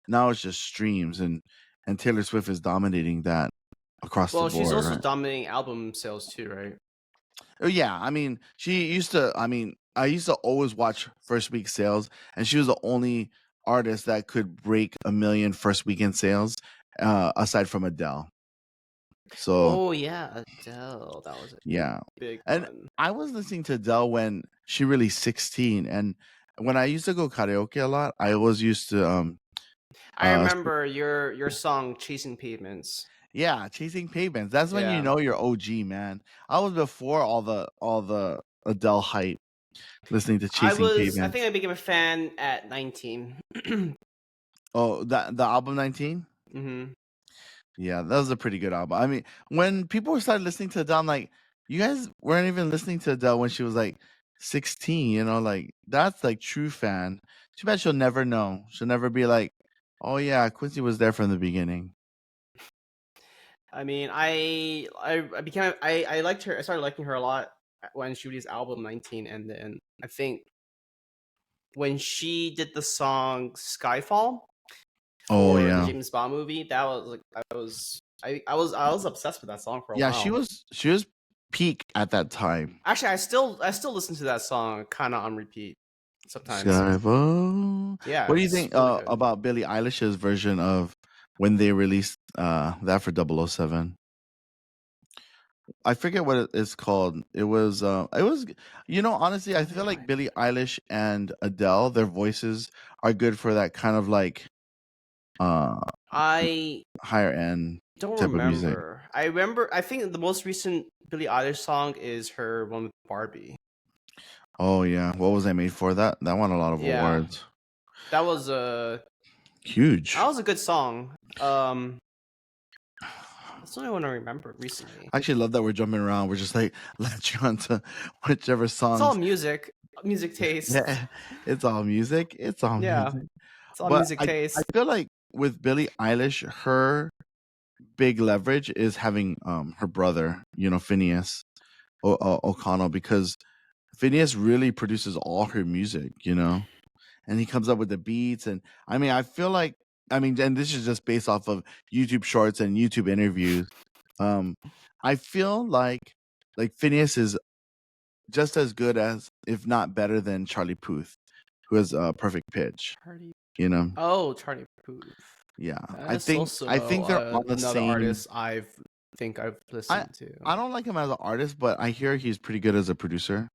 now it's just streams, and Taylor Swift is dominating that across the Well, she's board, also right? dominating album sales too, right? Oh yeah, I mean, she used to. I mean, I used to always watch first week sales, and she was the only artist that could break a million first weekend sales, aside from Adele. So Oh yeah, Adele. That was a yeah, big and one. I was listening to Adele when she released 16, and when I used to go karaoke a lot, I always used to I uh remember your song "Chasing Pavements." yeah, Chasing Pavements. That's when you Yeah, know you're OG, man. I was before all the Adele hype, listening to I Chasing was. I think Pavements. I became a fan at 19. Oh, the album 19? Hmm. Yeah, that was a pretty good album. I mean, when people started listening to Adele, I'm like, you guys weren't even listening to Adele when she was like 16, like that's like true fan. Too bad she'll never know. She'll never be like, oh yeah, Quincy was there from the beginning. I mean, I became I liked her. I started liking her a lot when she released album 19, and then I think when she did the song Skyfall Oh for the yeah. James Bond movie, that was like I was obsessed with that song for a Yeah, she while. was she was peak at that time. Actually, I still listen to that song kind of on repeat sometimes. Skyfall. Yeah, What do you it's think really good. about Billie Eilish's version of when they released that for 007? I forget what it is called. It was honestly, I feel like Billie Eilish and Adele, their voices are good for that kind of like uh I higher end don't type of music. remember. I remember. I think the most recent Billie Eilish song is her one with Barbie. Oh yeah. What was I made for? That won a lot of Yeah, awards. that was a that Huge. was a good song. That's the only one I remember recently. I actually love that we're jumping around. We're just like latching on to whichever It's all songs. music taste. Yeah, it's all music. It's all Yeah, music. it's all But music I taste. feel like with Billie Eilish, her big leverage is having her brother, Phineas O'Connell, because Phineas really produces all her music, and he comes up with the beats. And I mean, I feel like, and this is just based off of YouTube shorts and YouTube interviews. Um, I feel like Phineas is just as good as, if not better than, Charlie Puth, who has a perfect pitch. Charlie. You know, Oh, Charlie Puth. yeah. I That's think I also think they're on the another same. artist I've I listened to. I don't like him as an artist, but I hear he's pretty good as a producer.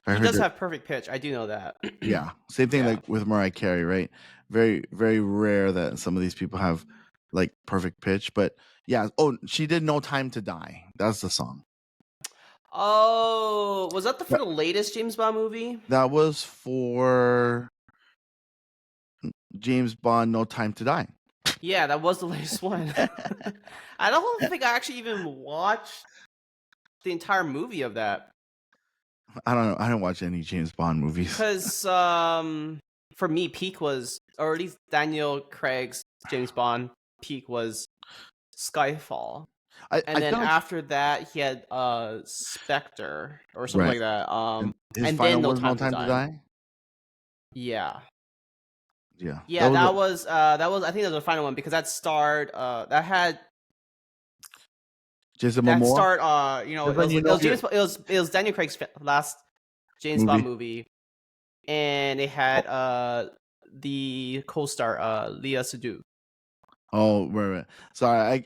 I He heard does that. have perfect pitch. I do know that. Yeah, same thing Yeah. like with Mariah Carey, right? Very very rare that some of these people have like perfect pitch, but yeah. Oh, she did "No Time to Die." That's the song. Oh, was that for That, the latest James Bond movie? that was for James Bond, "No Time to Die." Yeah, that was the latest one. I don't think I actually even watched the entire movie of that I don't know. I don't watch any James Bond movies. because for me, peak was, or at least Daniel Craig's James Bond peak was Skyfall. I And then feel like after that, he had Spectre or something right. like that. And his And final then No was "No Time to Time to Die. Die." Yeah, Yeah, that yeah, was that was I think that was the final one because that starred that had Jason that Momoa. start That's it when was you it know was your it was Daniel Craig's last James Bond movie. movie, and it had the co-star Leah Seydoux. Oh, right. Sorry,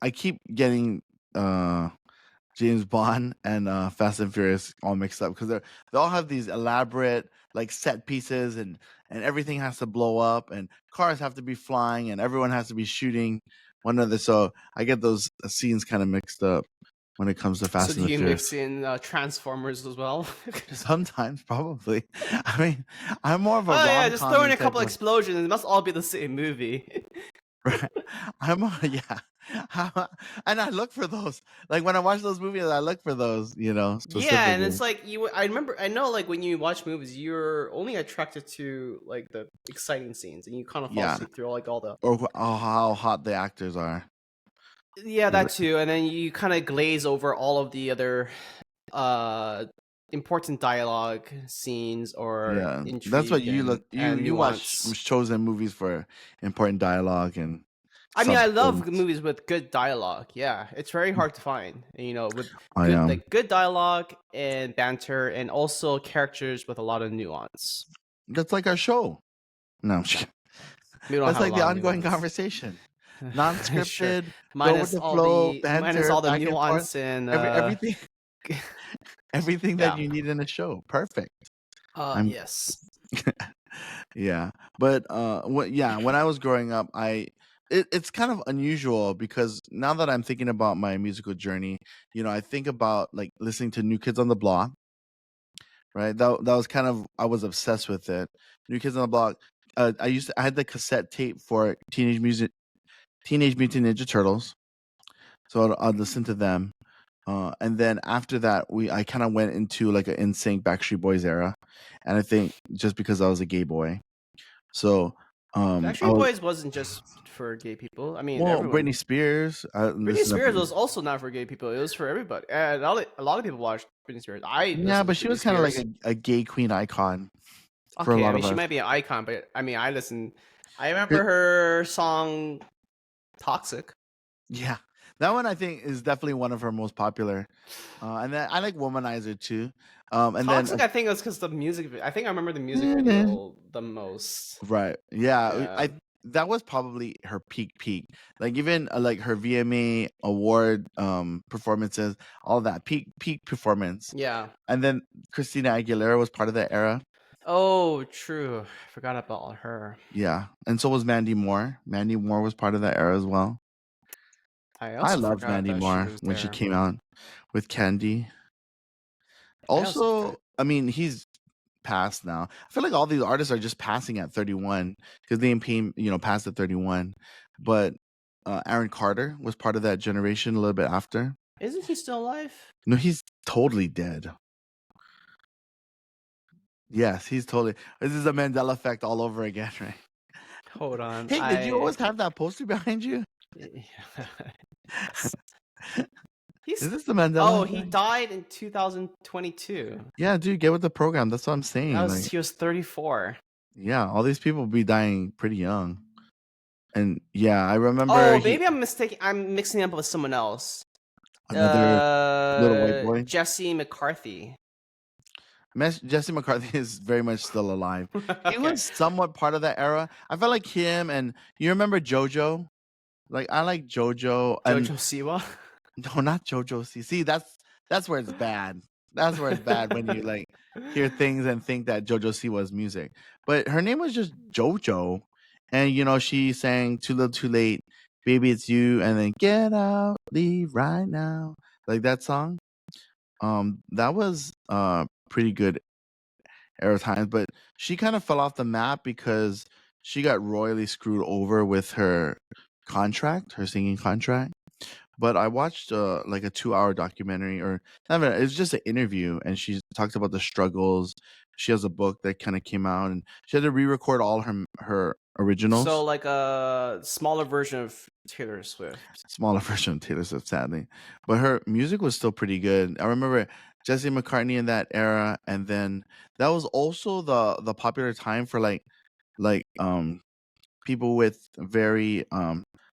I keep getting James Bond and Fast and Furious all mixed up because they all have these elaborate like set pieces, and everything has to blow up, and cars have to be flying, and everyone has to be shooting one another. So I get those scenes kind of mixed up when it comes to So Fast do and the you Furious. mix in Transformers as well? Sometimes, probably. I mean, I'm more of a Oh yeah, just throw in rom-commy a type couple of. explosions. It must all be the same movie. Right. Yeah. And I look for those. Like when I watch those movies, I look for those, Yeah, and it's specifically. like I know like when you watch movies, you're only attracted to like the exciting scenes, and you kind of fall Yeah. asleep through like all the. Or how hot the actors are. Yeah, Is that it- too, and then you kind of glaze over all of the other uh important dialogue scenes or Yeah, that's what intrigue you look. You and you watch nuance. shows and movies for important dialogue and I mean, I love substance. movies with good dialogue. Yeah, it's very hard to find. With I am. good dialogue and banter, and also characters with a lot of nuance. That's like our show. No, I'm just kidding. We don't That's have a like the lot of ongoing nuance. conversation. Sure, Non-scripted, go with the flow, minus banter, all the back and forth. nuance and Everything, everything that yeah. you need in a show. Perfect. I'm Yes. yeah, but when I was growing up, it's kind of unusual because now that I'm thinking about my musical journey, I think about like listening to New Kids on the Block, right? That was kind of, I was obsessed with it. New Kids on the Block. I had the cassette tape for Teenage Mutant Ninja Turtles, so I'd listen to them. And then after that, I kind of went into like an NSYNC Backstreet Boys era, and I think just because I was a gay boy, so I Backstreet was Boys wasn't just for gay people. I mean, well, everyone. Britney Spears. I Britney listen to Spears Britney. was also not for gay people. It was for everybody. And a lot of people watched Britney Spears. I Yeah, listened but to she Britney was kind of like Spears. a gay queen icon for a Okay, I lot mean, of she us. might be an icon, but I mean, I listen. I remember her song "Toxic." Yeah, that one I think is definitely one of her most popular. And then I like Womanizer too. And then "Toxic," I think it was because the music. I think I remember the music video the most. right, yeah, Yeah, I that was probably her peak. Like even like her VMA award performances, all that peak performance. yeah. And then Christina Aguilera was part of that era. Oh, true. I forgot about her. Yeah, and so was Mandy Moore. Mandy Moore was part of that era as well. I I also loved forgot Mandy that she Moore was when she there. came out with Candy. I also forgot. Also, I mean, he's passed now. I feel like all these artists are just passing at 31 because they came, passed at 31. But Aaron Carter was part of that generation a little bit after. Isn't he still alive? No, he's totally dead. Yes, he's totally. This is a Mandela effect all over again, right? Hold on. Hey, did you always have that poster behind you? Yes. Is He's this the Mandela Oh, he effect? died in 2022. Yeah, dude, get with the program. That's what I'm saying. Like, He was 34. yeah, all these people be dying pretty young. And yeah, I remember Oh, maybe I'm mistaken. I'm mixing up with someone else. another little white boy. Jesse McCarthy. Jesse McCarthy is very much still alive. He Okay. was somewhat part of that era. I felt like him, and you remember JoJo? Like I like JoJo and Jojo Siwa. no, not JoJo. See, that's where it's bad. That's where it's bad when you like hear things and think that JoJo C was music. But her name was just JoJo, and she sang "Too Little, Too Late," "Baby It's You," and then "Get Out, Leave Right Now." Like that song. That was pretty good era times, but she kind of fell off the map because she got royally screwed over with her contract, her singing contract. But I watched like a 2-hour documentary, or not even, it's just an interview, and she talks about the struggles. She has a book that kind of came out, and she had to re-record all her So originals. like a smaller version of Taylor Swift. Smaller version of Taylor Swift, sadly, but her music was still pretty good. I remember Jesse McCartney in that era, and then that was also the popular time for like people with very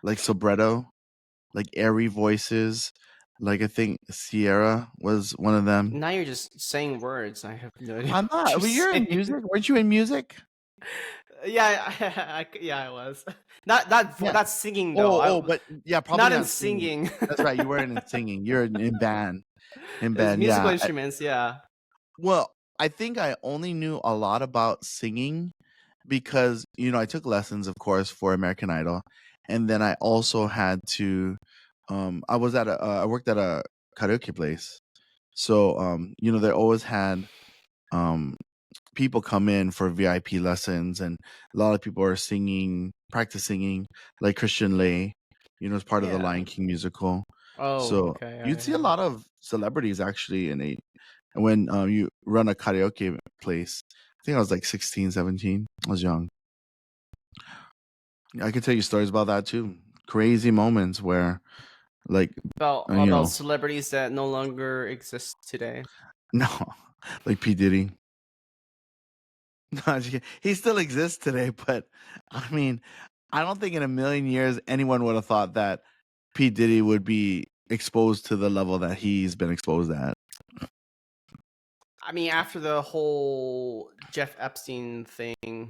like sobretto, like airy voices. Like I think Sierra was one of them. Now you're just saying words. I have no idea I'm what not. you're But you're in saying. music, weren't you in music? Yeah, yeah, I was. Yeah. Not singing though. Oh, but yeah, probably Not in not singing. singing. That's right. You weren't in singing. You're in band. In It's band, musical yeah. instruments. Yeah. Well, I think I only knew a lot about singing because I took lessons, of course, for American Idol, and then I also had to. I worked at a karaoke place, so they always had um people come in for VIP lessons, and a lot of people are singing, practice singing, like Christian Lay, as part of the Yeah. Lion King musical. Oh, So okay. you'd see a Yeah. lot of celebrities actually when you run a karaoke place. I think I was like 16, 17. I was young. I could tell you stories about that too. Crazy moments where, like, About you know, celebrities that no longer exist today. no, like P Diddy. No, I'm just kidding. He still exists today, but I mean, I don't think in a million years anyone would have thought that P Diddy would be exposed to the level that he's been exposed at. I mean, after the whole Jeff Epstein thing,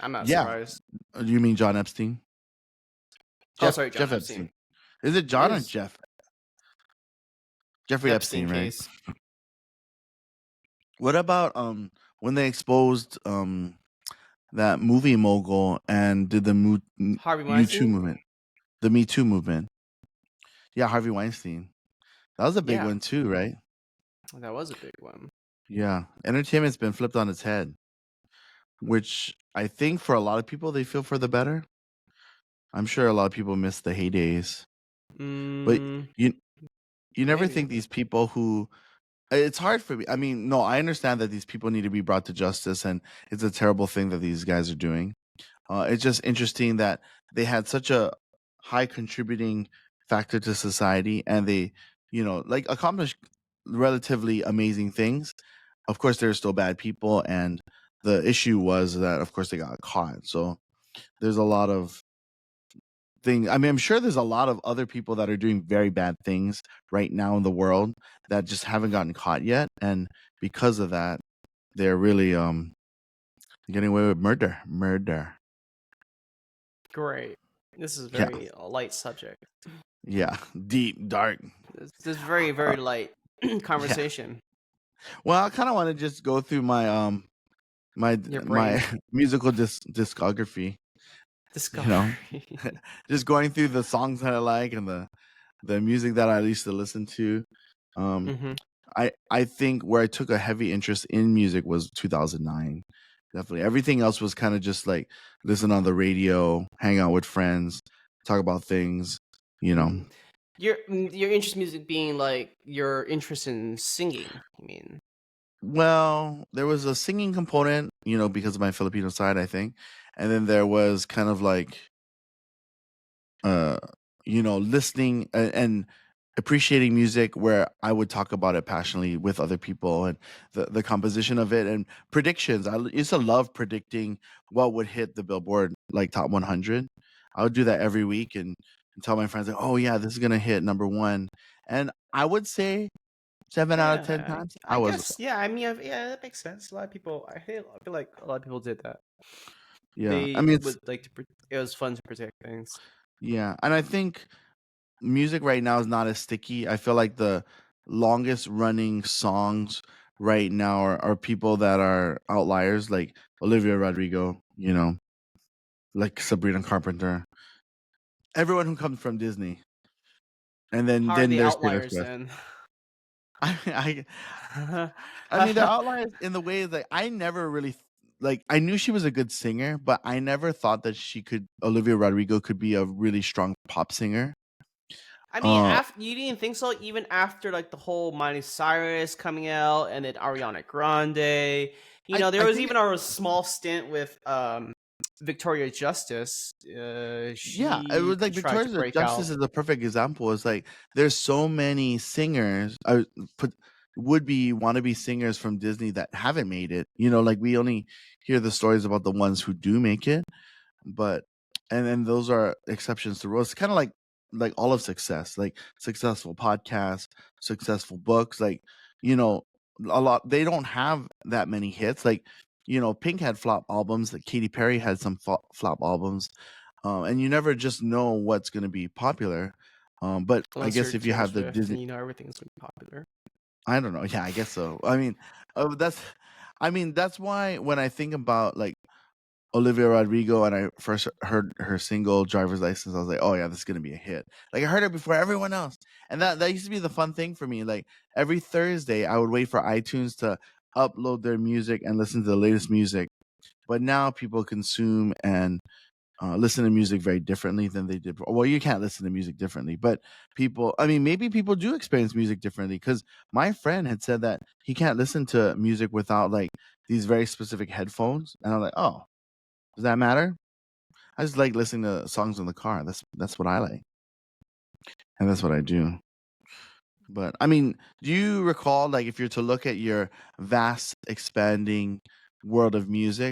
I'm not Yeah, surprised. you mean John Epstein? Oh, sorry, John Jeff Epstein. Epstein. Is it It John or is Jeff? Jeffrey Epstein Epstein, right? case. What about when they exposed that movie mogul and did the Harvey You Too Weinstein. movement, the Me Too movement? Yeah, Harvey Weinstein. That was a big Yeah, one too, right? that was a big one. Yeah, entertainment's been flipped on its head, which I think for a lot of people they feel for the better. I'm sure a lot of people miss the heydays, but Mm, you you never maybe. think these people who it's hard for me. I mean, no, I understand that these people need to be brought to justice, and it's a terrible thing that these guys are doing. It's just interesting that they had such a high contributing factor to society, and they, like accomplished relatively amazing things. Of course, there's still bad people, and the issue was that, of course, they got caught. So there's a lot of things. I mean, I'm sure there's a lot of other people that are doing very bad things right now in the world that just haven't gotten caught yet, and because of that, they're really getting away with murder. Murder. Great. This is a Yeah, very light subject. yeah, deep, dark. This is very Uh, very light yeah. conversation. Well, I kind of want to just go through my my Your my brain musical discography. You know, discovery. just going through the songs that I like and the music that I used to listen to. Um, hmm I think where I took a heavy interest in music was 2009. Definitely, everything else was kind of just like listen on the radio, hang out with friends, talk about things. You know, Your interest in music being like your interest in singing. I mean, well, there was a singing component, because of my Filipino side, I think, and then there was kind of like uh listening and appreciating music where I would talk about it passionately with other people and the composition of it and predictions. Used to love predicting what would hit the Billboard like top 100. I would do that every week and tell my friends like, "Oh yeah, this is going to hit number 1." And I would say 7 out of 10 yeah, times I I was guess. Yeah, I mean, yeah, that makes sense. A lot of people. I feel like a lot of people did that. yeah. I They mean it's would like to. It was fun to predict things. yeah, and I think music right now is not as sticky. I feel like the longest running songs right now are people that are outliers, like Olivia Rodrigo, like Sabrina Carpenter, everyone who comes from Disney, and then How are then the there's Taylor outliers Swift. then? I I mean they're outliers in the way that I never really like. I knew she was a good singer, but I never thought that Olivia Rodrigo could be a really strong pop singer. I mean, Uh, after you didn't think so, even after like the whole Miley Cyrus coming out and then Ariana Grande. There I was think even a small stint with Victoria Justice. Yeah, it She was like tried to Victoria's break Justice out. is a perfect example. It's like there's so many singers, put would be wannabe singers from Disney that haven't made it. Like we only hear the stories about the ones who do make it, but and then those are exceptions to rules. It's kind of like all of success, like successful podcasts, successful books, like you know, a lot they don't have that many hits. Like Pink had flop albums, like Katy Perry had some flop albums, and you never just know what's going to be popular. But I Unless you're guess if you Taylor have the Swift Disney, and everything's gonna be popular. I don't know. Yeah, I guess so. I mean, that's why when I think about like Olivia Rodrigo and I first heard her single "Driver's License," I was like, "Oh yeah, this is gonna be a hit." Like I heard it before everyone else, and that used to be the fun thing for me. Like every Thursday, I would wait for iTunes to upload their music and listen to the latest music. But now people consume and listen to music very differently than they did. Well, you can't listen to music differently, but I mean, maybe people do experience music differently because my friend had said that he can't listen to music without like these very specific headphones. And I'm like, oh, does that matter? I just like listening to songs in the car. That's what I like. And that's what I do. But I mean, do you recall, like, if you're to look at your vast, expanding world of music,